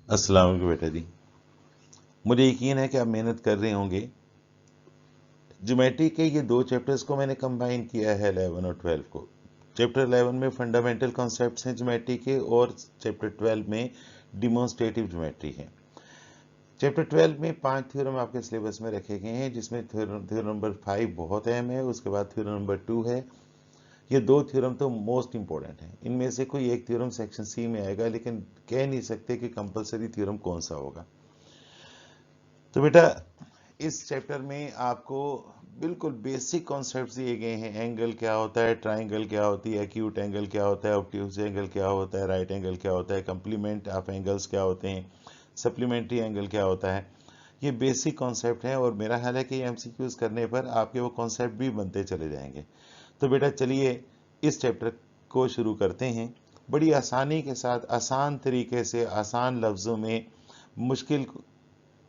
अस्सलाम वालेकुम बेटा जी। मुझे यकीन है कि आप मेहनत कर रहे होंगे। ज्योमेट्री के ये दो चैप्टर्स को मैंने कंबाइन किया है 11 और 12 को। चैप्टर 11 में फंडामेंटल कॉन्सेप्ट्स हैं ज्योमेट्री के और चैप्टर 12 में डिमॉन्स्ट्रेटिव ज्योमेट्री है। चैप्टर 12 में 5 थ्योरम आपके सिलेबस में रखे गए हैं, जिसमें थ्योरम नंबर 5 बहुत अहम है, उसके बाद थ्योरम नंबर 2 है। ये दो थ्योरम तो मोस्ट इंपॉर्टेंट हैं। इनमें से कोई एक थ्योरम सेक्शन सी में आएगा, लेकिन कह नहीं सकते कि कंपलसरी थ्योरम कौन सा होगा। तो बेटा इस चैप्टर में आपको बिल्कुल बेसिक कॉन्सेप्ट्स दिए गए हैं। एंगल क्या होता है, ट्राइंगल क्या होती है, एक्यूट एंगल क्या होता है, ऑब्ट्यूज एंगल क्या होता है, राइट एंगल क्या होता है, कंप्लीमेंट ऑफ एंगल्स क्या होते हैं, सप्लीमेंट्री एंगल क्या होता है। ये बेसिक कॉन्सेप्ट है और मेरा ख्याल है कि एमसीक्यूज करने पर आपके वो कॉन्सेप्ट भी बनते चले जाएंगे। तो बेटा चलिए इस चैप्टर को शुरू करते हैं। बड़ी आसानी के साथ, आसान तरीके से, आसान लफ्ज़ों में, मुश्किल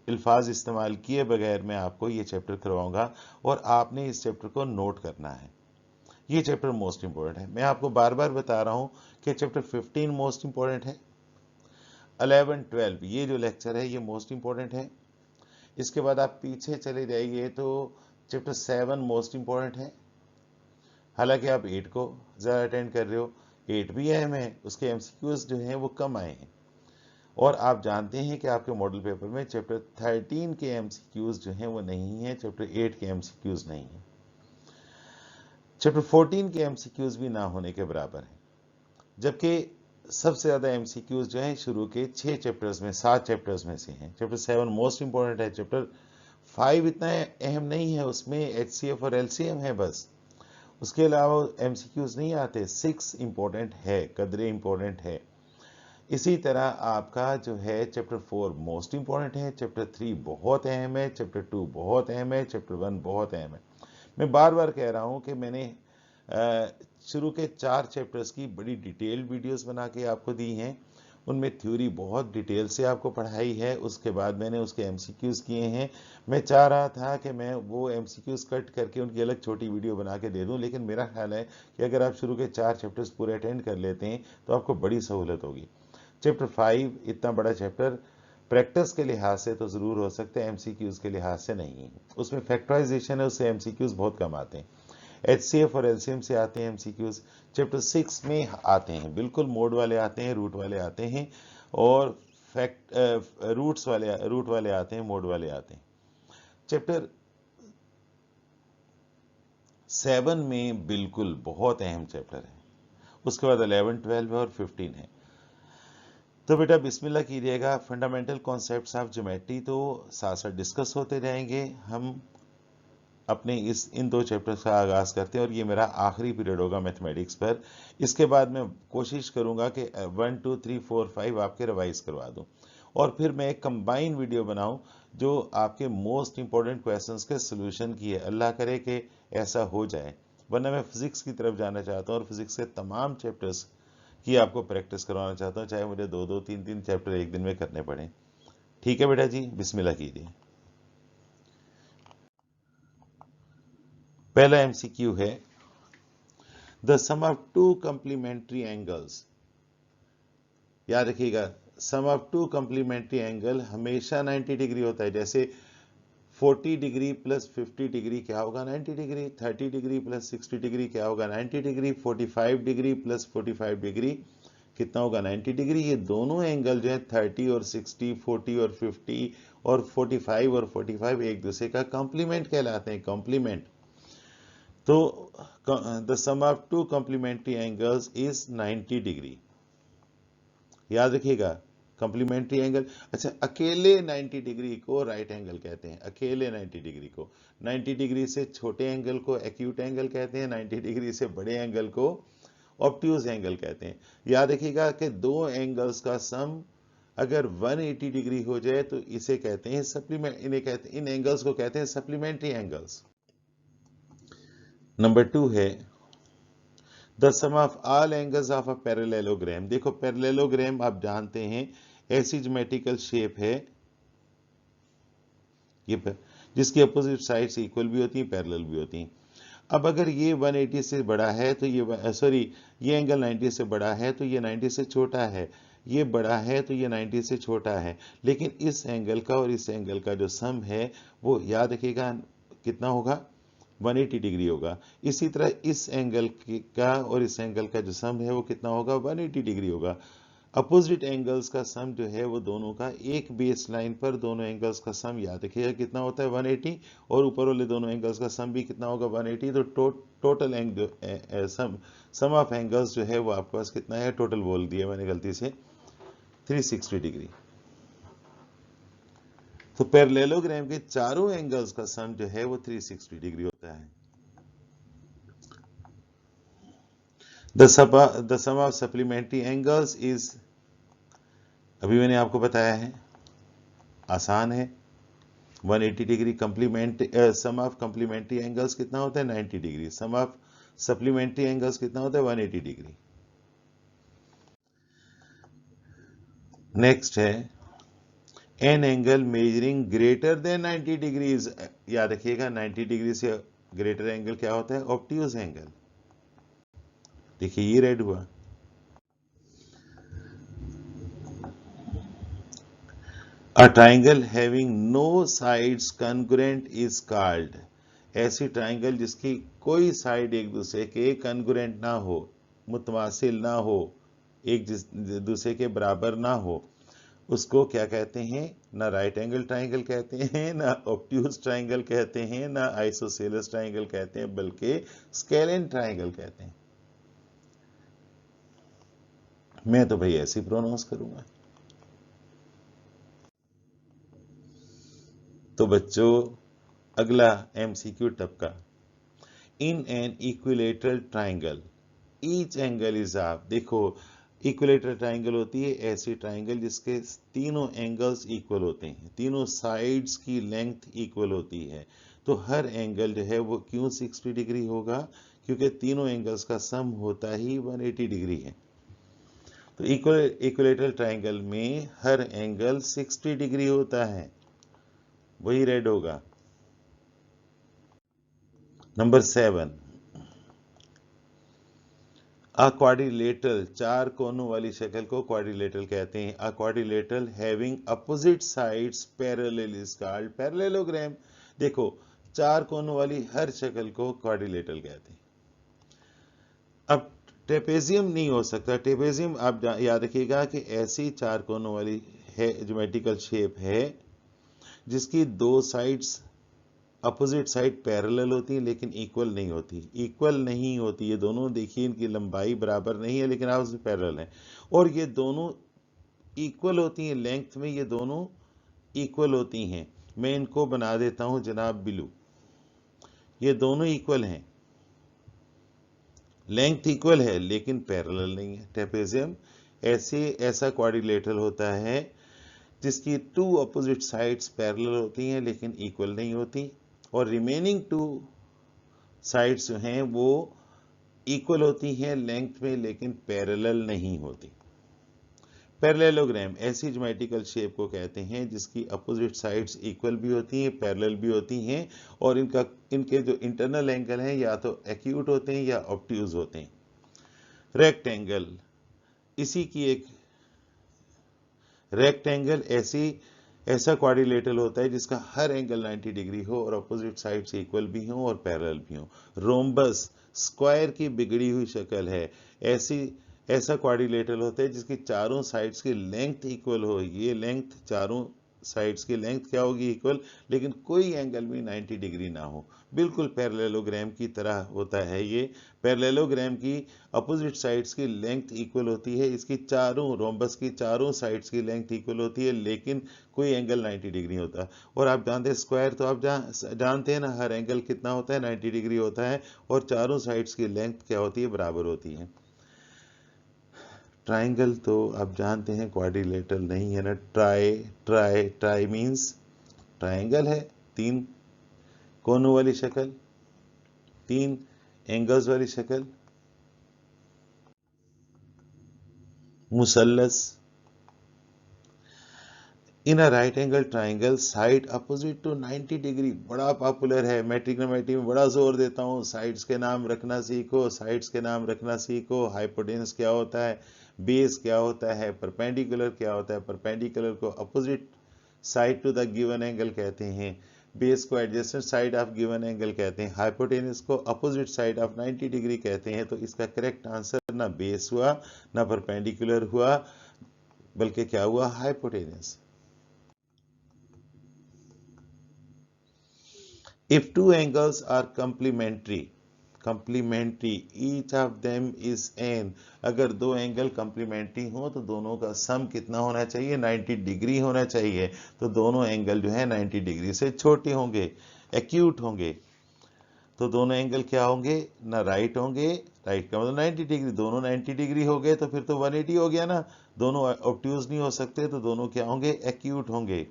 अल्फाज इस्तेमाल किए बगैर मैं आपको ये चैप्टर करवाऊंगा और आपने इस चैप्टर को नोट करना है। ये चैप्टर मोस्ट इंपॉर्टेंट है। मैं आपको बार बार बता रहा हूं कि चैप्टर 15 मोस्ट इंपॉर्टेंट है, 11 12 ये जो लेक्चर है ये मोस्ट इंपॉर्टेंट है। इसके बाद आप पीछे चले जाइए तो चैप्टर 7 मोस्ट इंपॉर्टेंट है। हालांकि आप 8 को ज़्यादा अटेंड कर रहे हो, 8 भी अहम है, उसके एमसीक्यूज जो हैं वो कम आए हैं। और आप जानते हैं कि आपके मॉडल पेपर में चैप्टर 13 के एमसीक्यूज जो हैं वो नहीं है, चैप्टर 8 के एमसीक्यूज नहीं है। चैप्टर 14 के एमसीक्यूज भी ना होने के बराबर हैं, जबकि सबसे ज्यादा एमसीक्यूज जो हैं शुरू के 6 चैप्टर्स में, 7 चैप्टर्स में से हैं। चैप्टर 7 मोस्ट इंपॉर्टेंट है, चैप्टर 5 इतना अहम नहीं है, उसमें एचसीएफ और एलसीएम है बस, उसके अलावा एमसीक्यूज नहीं आते। 6 इंपॉर्टेंट है, कदरे इंपॉर्टेंट है। इसी तरह आपका जो है चैप्टर 4 मोस्ट इंपॉर्टेंट है, चैप्टर 3 बहुत अहम है, चैप्टर 2 बहुत अहम है, चैप्टर 1 बहुत अहम है। मैं बार बार कह रहा हूं कि मैंने शुरू के 4 चैप्टर्स की बड़ी डिटेल्ड वीडियोस बना के आपको दी हैं। उनमें थ्योरी बहुत डिटेल से आपको पढ़ाई है, उसके बाद मैंने उसके एमसीक्यूज किए हैं। मैं चाह रहा था कि मैं वो एमसीक्यूज कट करके उनकी अलग छोटी वीडियो बना के दे दूं, लेकिन मेरा ख्याल है कि अगर आप शुरू के 4 चैप्टर्स पूरे अटेंड कर लेते हैं तो आपको बड़ी सहूलत होगी। चैप्टर 5 इतना बड़ा चैप्टर प्रैक्टिस के लिहाज से तो जरूर हो सकता है, एमसीक्यूज के लिहाज से नहीं है। उसमें फैक्टराइजेशन है, उससे एमसीक्यूज बहुत कम आते हैं। एचसीएफ और एलसीएम से आते हैं एमसीक्यूज। चैप्टर 6 में आते हैं, बिल्कुल मोड वाले आते हैं, रूट वाले आते हैं, और फैक्ट रूट वाले आते हैं, मोड वाले आते हैं। चैप्टर 7 में बिल्कुल बहुत अहम चैप्टर है। उसके बाद 11 12 और 15 है। तो बेटा बिस्मिल्लाह कीजिएगा। फंडामेंटल कॉन्सेप्ट्स ऑफ ज्योमेट्री तो साथ साथ डिस्कस होते जाएंगे। हम अपने इन दो चैप्टर्स का आगाज करते हैं और ये मेरा आखिरी पीरियड होगा मैथमेटिक्स पर। इसके बाद मैं कोशिश करूंगा कि 1 2 3 4 5 आपके रिवाइज करवा दूं और फिर मैं एक कंबाइन वीडियो बनाऊं जो आपके मोस्ट इंपॉर्टेंट क्वेश्चंस के सोल्यूशन की है। अल्लाह करे कि ऐसा हो जाए, वरना मैं फिजिक्स की तरफ जाना चाहता हूं और फिजिक्स के तमाम चैप्टर्स की आपको प्रैक्टिस करवाना चाहता हूं, चाहे मुझे 2 2 3 3 चैप्टर एक दिन में करने पड़े। ठीक है बेटा जी, बिस्मिल्लाह कीजिए। पहला एमसीक्यू है, the sum of two complementary angles. याद रखिएगा, sum of two complementary angle हमेशा 90 डिग्री होता है। जैसे 40 डिग्री प्लस 50 डिग्री क्या होगा, 90 डिग्री। 30 डिग्री प्लस 60 डिग्री क्या होगा, 90 डिग्री। 45 डिग्री प्लस 45 डिग्री कितना होगा, 90 डिग्री। ये दोनों एंगल जो है 30 और 60, 40 और 50 और 45 और 45 एक दूसरे का कॉम्प्लीमेंट कहलाते हैं, कॉम्प्लीमेंट। तो the sum of two complementary angles is 90 degree. याद रखिएगा, कॉम्प्लीमेंट्री एंगल। अच्छा, अकेले 90 डिग्री को राइट एंगल कहते हैं, अकेले 90 डिग्री को। 90 डिग्री से छोटे एंगल को एक्यूट एंगल कहते हैं, 90 डिग्री से बड़े एंगल को ऑब्ट्यूज एंगल कहते हैं। याद रखिएगा कि दो एंगल्स का सम अगर 180 डिग्री हो जाए तो इसे कहते हैं सप्लीमेंट, इन एंगल्स को कहते हैं सप्लीमेंट्री एंगल्स। नंबर 2 है, the sum of all angles of a parallelogram. देखो पैरेललोग्राम आप जानते हैं ऐसी ज्योमेट्रिकल शेप है ये जिसकी अपोजिट साइड्स इक्वल भी होती हैं, पैरेलल भी होती हैं। अब अगर ये 180 से बड़ा है तो ये, सॉरी, ये एंगल 90 से बड़ा है तो ये 90 से छोटा है। ये बड़ा है तो ये 90 से छोटा है, लेकिन इस एंगल का और इस एंगल का जो सम है वो याद रखिएगा कितना होगा, 180 डिग्री होगा। इसी तरह इस एंगल का और इस एंगल का जो सम है वो कितना होगा, 180 डिग्री होगा। अपोजिट एंगल्स का सम जो है वो दोनों का एक बेस लाइन पर दोनों एंगल्स का सम याद रखिएगा कितना होता है, 180, और ऊपर वाले दोनों एंगल्स का सम भी कितना होगा, 180। तो total angle sum of angles जो है वो आपके पास कितना है, टोटल बोल दिया मैंने गलती से, 360 डिग्री। तो पैरेललोग्राम के चारों एंगल्स का सम जो है वो 360 डिग्री होता है। The sum of supplementary angles is, अभी मैंने आपको बताया है, आसान है, 180 degree. Complement sum of complementary angles कितना होता है, 90 degree. Sum of supplementary angles कितना होता है, 180 डिग्री। नेक्स्ट है an angle measuring greater than 90 degrees. याद रखिएगा 90 डिग्री से ग्रेटर एंगल क्या होता है, ऑब्ट्यूज एंगल। देखिए ये रेड हुआ। A triangle having no sides congruent is called, ऐसी ट्राइंगल जिसकी कोई साइड एक दूसरे के कन्ग्रुएंट ना हो, मुतमासिल ना हो, एक दूसरे के बराबर ना हो, उसको क्या कहते हैं, ना राइट एंगल ट्राइंगल कहते हैं, ना ऑब्ट्यूज ट्राइंगल कहते हैं, ना आइसोसेलेस ट्राइंगल कहते हैं, बल्कि स्केलेन ट्राइंगल कहते हैं। मैं तो भाई ऐसे ही प्रोनाउंस करूंगा। तो बच्चों अगला एमसीक्यू टपका, in an equilateral triangle each angle is of. देखो इक्विलेटरल ट्राइंगल होती है ऐसी ट्राइंगल जिसके तीनों एंगल्स इक्वल होते हैं, तीनों साइड्स की लेंथ इक्वल होती है। तो हर एंगल जो है वो क्यों 60 डिग्री होगा, क्योंकि तीनों एंगल्स का सम होता ही 180 डिग्री है। तो इक्विलेटरल ट्राइंगल में हर एंगल 60 डिग्री होता है, वही रेड होगा। नंबर 7, क्वाड्रिलेटरल, चार कोनों वाली शक्ल को क्वाड्रिलेटरल कहते हैं। अ quadrilateral having opposite sides parallel is called parallelogram. देखो चार कोनों वाली हर शक्ल को क्वाड्रिलेटरल कहते हैं। अब ट्रेपेजियम नहीं हो सकता। ट्रेपेजियम आप याद रखिएगा कि ऐसी चार कोनों वाली है ज्योमेट्रिकल शेप है जिसकी दो साइड्स अपोजिट साइड पैरेलल होती है लेकिन इक्वल नहीं होती। इक्वल नहीं होती ये दोनों, देखिए इनकी लंबाई बराबर नहीं है लेकिन आपस में पैरेलल है, और ये दोनों इक्वल होती हैं लेंथ में, ये दोनों इक्वल होती हैं। मैं इनको बना देता हूं जनाब ब्लू। ये दोनों इक्वल हैं, लेंथ इक्वल है लेकिन पैरेलल नहीं है। ट्रेपेजियम ऐसा क्वाड्रिलेटरल होता है जिसकी टू अपोजिट साइड्स पैरेलल होती हैं लेकिन इक्वल नहीं होती, और रिमेनिंग टू साइड्स जो हैं वो इक्वल होती हैं लेंथ में लेकिन पैरेलल नहीं होती। पैरेललोग्राम ऐसी ज्योमेट्रिकल शेप को कहते हैं जिसकी अपोजिट साइड्स इक्वल भी होती हैं, पैरेलल भी होती हैं, और इनके जो इंटरनल एंगल हैं या तो एक्यूट होते हैं या ऑब्ट्यूज होते हैं। रेक्टेंगल, इसी की एक रेक्टेंगल ऐसा क्वाड्रिलेटरल होता है जिसका हर एंगल 90 डिग्री हो और अपोजिट साइड्स इक्वल भी हो और पैरेलल भी हो। रोम्बस, स्क्वायर की बिगड़ी हुई शक्ल है, ऐसा क्वाड्रिलेटरल होता है जिसकी चारों साइड्स की लेंथ इक्वल हो। ये लेंथ, चारों साइड्स की लेंथ क्या होगी, इक्वल, लेकिन कोई एंगल भी 90 डिग्री ना हो। बिल्कुल पैरेललोग्राम की तरह होता है ये। पैरेललोग्राम की अपोजिट साइड्स की लेंथ इक्वल होती है, इसकी चारों रोम्बस की चारों साइड्स की लेंथ इक्वल होती है लेकिन कोई एंगल 90 डिग्री होता है। और आप जानते हैं स्क्वायर तो आप जानते हैं ना, हर एंगल कितना होता है, 90 डिग्री होता है, और चारों साइड्स की लेंथ क्या होती है, बराबर होती है। ट्राइंगल तो आप जानते हैं क्वाड्रिलेटरल नहीं है ना। ट्राई मीन्स ट्राइंगल है, तीन कोनों वाली शक्ल, तीन एंगल्स वाली शक्ल। मुसल्लस, in a right angle triangle side opposite to 90 degree, बड़ा पॉपुलर है। मैं ट्रिग्नोमेट्री में बड़ा जोर देता हूँ, साइड्स के नाम रखना सीखो, साइड्स के नाम रखना सीखो। हाइपोटेनस क्या होता है, बेस क्या होता है, परपेंडिकुलर क्या होता है, परपेंडिकुलर को opposite side to the given angle कहते हैं, बेस को adjacent side of given angle कहते हैं, हाइपोटेनस को अपोजिट साइड ऑफ 90 डिग्री कहते हैं। तो इसका करेक्ट आंसर ना बेस हुआ ना परपेंडिकुलर हुआ, बल्कि क्या हुआ, hypotenuse. If two angles are complementary, each of them is an, अगर दो एंगल कंप्लीमेंट्री हो तो दोनों का सम कितना होना चाहिए, 90 डिग्री होना चाहिए। तो दोनों एंगल जो है 90 डिग्री से छोटे होंगे, एक्यूट होंगे। तो दोनों एंगल क्या होंगे, ना राइट होंगे, राइट का मतलब 90 डिग्री, दोनों 90 डिग्री हो गए तो फिर तो 180 हो गया ना। दोनों ऑब्ट्यूज नहीं हो सकते, तो दोनों क्या होंगे, एक्यूट होंगे।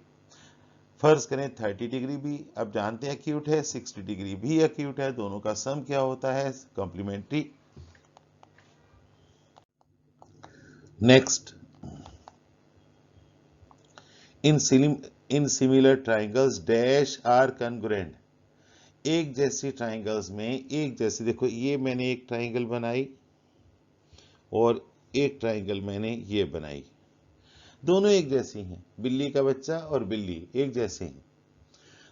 फर्ज करें 30 डिग्री भी, अब जानते हैं एक्यूट है, 60 डिग्री भी एक्यूट है, दोनों का सम क्या होता है, complementary. Next, in similar triangles dash are congruent, एक जैसी ट्राइंगल्स में एक जैसी, देखो ये मैंने एक ट्राइंगल बनाई और एक ट्राइंगल मैंने ये बनाई, दोनों एक जैसी हैं, बिल्ली का बच्चा और बिल्ली एक जैसे हैं,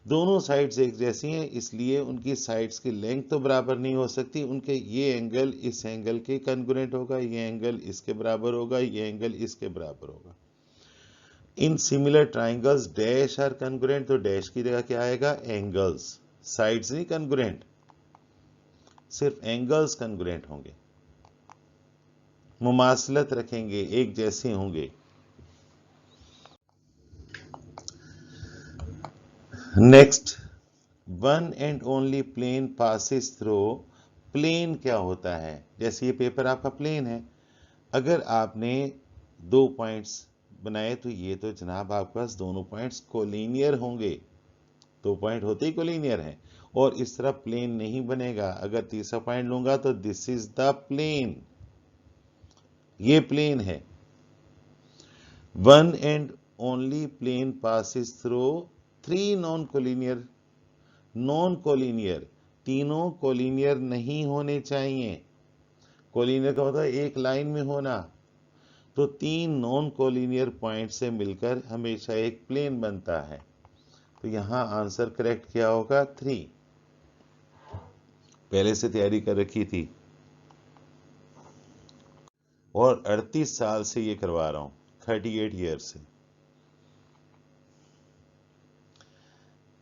दोनों साइड्स एक जैसी हैं, इसलिए उनकी साइड्स की लेंथ तो बराबर नहीं हो सकती। उनके ये एंगल इस एंगल के कॉन्ग्रुएंट होगा, ये एंगल इसके बराबर होगा, ये एंगल इसके बराबर होगा। In similar triangles dash are congruent, तो डैश की जगह क्या आएगा, एंगल्स, साइड्स नहीं कॉन्ग्रुएंट, सिर्फ एंगल्स कॉन्ग्रुएंट होंगे, मुमासलत रखेंगे, एक जैसे होंगे। Next, one and only plane passes through, plane क्या होता है, जैसे ये पेपर आपका प्लेन है, अगर आपने दो पॉइंट्स बनाए तो ये तो जनाब आपके पास दोनों पॉइंट्स कोलिनियर होंगे, दो पॉइंट होते ही कोलिनियर हैं, और इस तरह प्लेन नहीं बनेगा। अगर तीसरा पॉइंट लूंगा तो दिस इज द प्लेन, ये प्लेन है। One and only plane passes through three non collinear, non collinear, तीनों कोलिनियर नहीं होने चाहिए। कोलिनियर का मतलब एक लाइन में होना, तो तीन नॉन कोलिनियर पॉइंट से मिलकर हमेशा एक प्लेन बनता है। तो यहां आंसर करेक्ट क्या होगा, 3, पहले से तैयारी कर रखी थी और 38 साल से ये करवा रहा हूं, 38 ईयर से।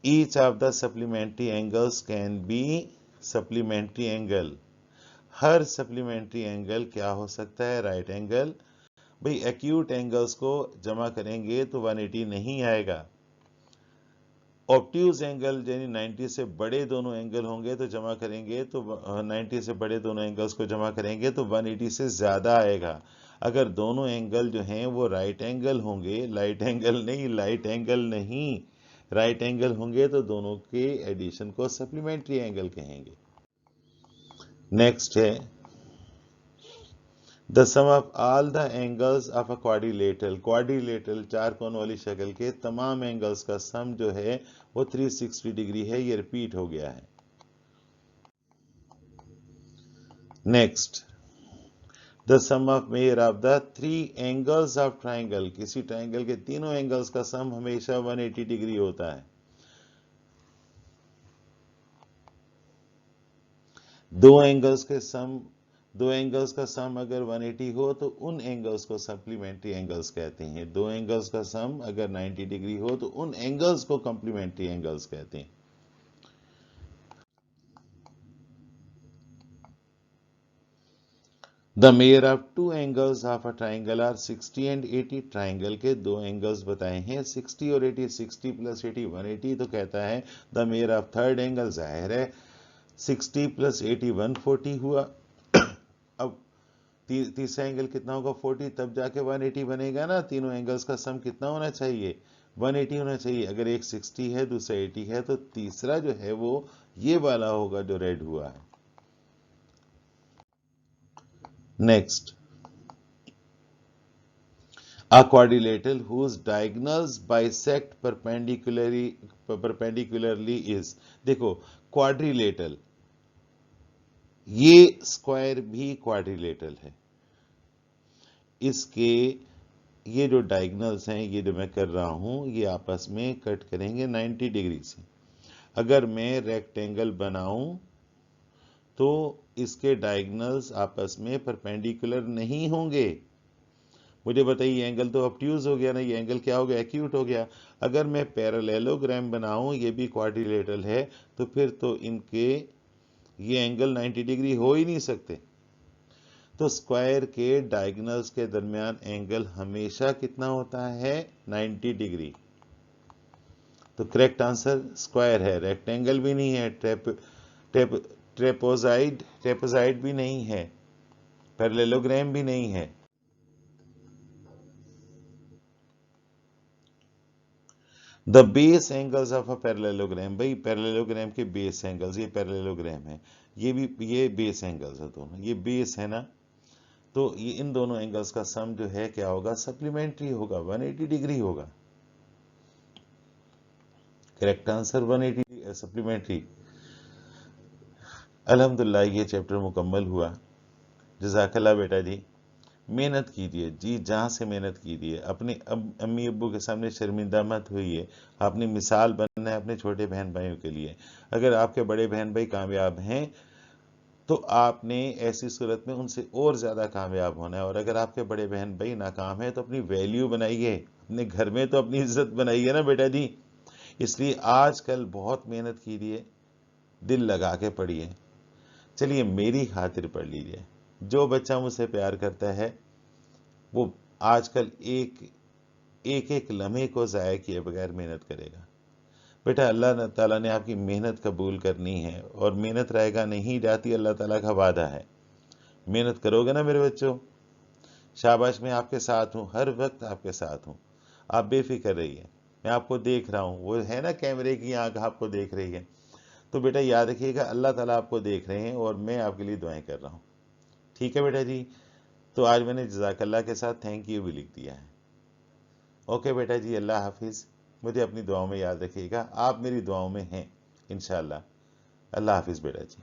Each of the supplementary angles can be supplementary angle, her supplementary angle क्या हो सकता है, राइट एंगल। भाई एक्यूट एंगल्स को जमा करेंगे तो 180 नहीं आएगा, ऑब्ट्यूज एंगल यानी 90 से बड़े दोनों एंगल होंगे तो जमा करेंगे तो 90 से बड़े दोनों एंगल्स को जमा करेंगे तो 180 से ज्यादा आएगा। अगर दोनों एंगल जो हैं वो राइट एंगल होंगे, लाइट एंगल नहीं, लाइट एंगल नहीं, राइट एंगल होंगे तो दोनों के एडिशन को सप्लीमेंट्री एंगल कहेंगे। नेक्स्ट है, the sum of all the angles of a quadrilateral, quadrilateral चार कोण वाली शक्ल के तमाम एंगल्स का सम जो है वो 360 डिग्री है, ये रिपीट हो गया है। Next, the sum of measure of the three angles of triangle, किसी ट्राइंगल के तीनों एंगल्स का सम हमेशा 180 डिग्री होता है। दो एंगल्स का सम अगर 180 हो तो उन एंगल्स को सप्लीमेंट्री एंगल्स कहते हैं, दो एंगल्स का सम अगर 90 डिग्री हो तो उन एंगल्स को कॉम्प्लीमेंट्री एंगल्स कहते हैं। The measure of two angles of a triangle are 60 and 80, triangle के दो एंगल्स बताए हैं 60 और 80, 60 प्लस 80 180, तो कहता है the measure of third angle, जाहिर है 60 प्लस 80 140 हुआ। अब तीसरा एंगल कितना होगा, 40, तब जाके 180 बनेगा ना। तीनों एंगल्स का सम कितना होना चाहिए, 180 होना चाहिए। अगर एक 60 है दूसरा 80 है तो तीसरा जो है वो ये वाला होगा जो रेड हुआ है। Next, a quadrilateral whose diagonals bisect perpendicularly is, देखो क्वाड्रिलेटरल, ये स्क्वायर भी क्वाड्रिलेटरल है, इसके ये जो डायगनल्स हैं, ये जो मैं कर रहा हूँ, ये आपस में कट करेंगे 90 डिग्री से। अगर मैं रेक्टेंगल बनाऊं तो इसके डायगनल्स आपस में परपेंडिकुलर नहीं होंगे। मुझे बताइए, एंगल तो ऑब्ट्यूज हो गया ना, ये एंगल क्या हो गया, एक्यूट हो गया। अगर मैं पैरेललोग्राम बनाऊं, ये भी क्वाड्रिलेटरल है, तो फिर तो इनके ये एंगल 90 डिग्री हो ही नहीं सकते। तो स्क्वायर के डायगनल्स के दरमियान एंगल हमेशा कितना होता है, 90 डिग्री। तो करेक्ट आंसर स्क्वायर है, रेक्टेंगल भी नहीं है, ट्रेपोजाइड भी नहीं है, पैरेललोग्राम भी नहीं है। The base angles of a parallelogram, भाई पैरेललोग्राम के बेस एंगल्स, ये पैरेललोग्राम है, ये भी ये बेस एंगल्स है दोनों, ये बेस है ना, तो ये इन दोनों एंगल्स का सम जो है क्या होगा, सप्लीमेंट्री होगा, 180 डिग्री होगा। Correct answer 180 supplementary. अल्हम्दुलिल्लाह ये चैप्टर मुकम्मल हुआ। जज़ाकल्लाह बेटा जी, मेहनत कीजिए जी, जहाँ से मेहनत कीजिए, अपने अम्मी अब्बू के सामने शर्मिंदा मत होइए। आपने मिसाल बनना है अपने छोटे बहन भाइयों के लिए। अगर आपके बड़े बहन भाई कामयाब हैं तो आपने ऐसी सूरत में उनसे और ज़्यादा कामयाब होना है। और अगर आपके बड़े बहन भाई नाकाम हैं तो अपनी वैल्यू बनाइए, अपने घर में तो अपनी इज्जत बनाइए ना बेटा जी। इसलिए आजकल बहुत मेहनत कीजिए, दिल लगा के पढ़िए। चलिए मेरी खातिर पढ़ लीजिए। जो बच्चा मुझसे प्यार करता है वो आजकल एक एक एक लम्हे को ज़ाया किए बगैर मेहनत करेगा। बेटा अल्लाह ताला ने आपकी मेहनत कबूल करनी है, और मेहनत रहेगा नहीं जाती, अल्लाह ताला का वादा है। मेहनत करोगे ना मेरे बच्चों, शाबाश, मैं आपके साथ हूँ, हर वक्त आपके साथ हूँ। आप बेफिक्र रहिए, मैं आपको देख रहा हूँ, वो है ना कैमरे की आंख आपको देख रही है। तो बेटा याद रखिएगा, अल्लाह ताला आपको देख रहे हैं और मैं आपके लिए दुआएं कर रहा हूँ। ठीक है बेटा जी। तो आज मैंने जज़ाकल्लाह के साथ थैंक यू भी लिख दिया है। ओके बेटा जी, अल्लाह हाफिज़। मुझे अपनी दुआओं में याद रखिएगा, आप मेरी दुआओं में हैं इंशाअल्लाह। अल्लाह हाफिज़ बेटा जी।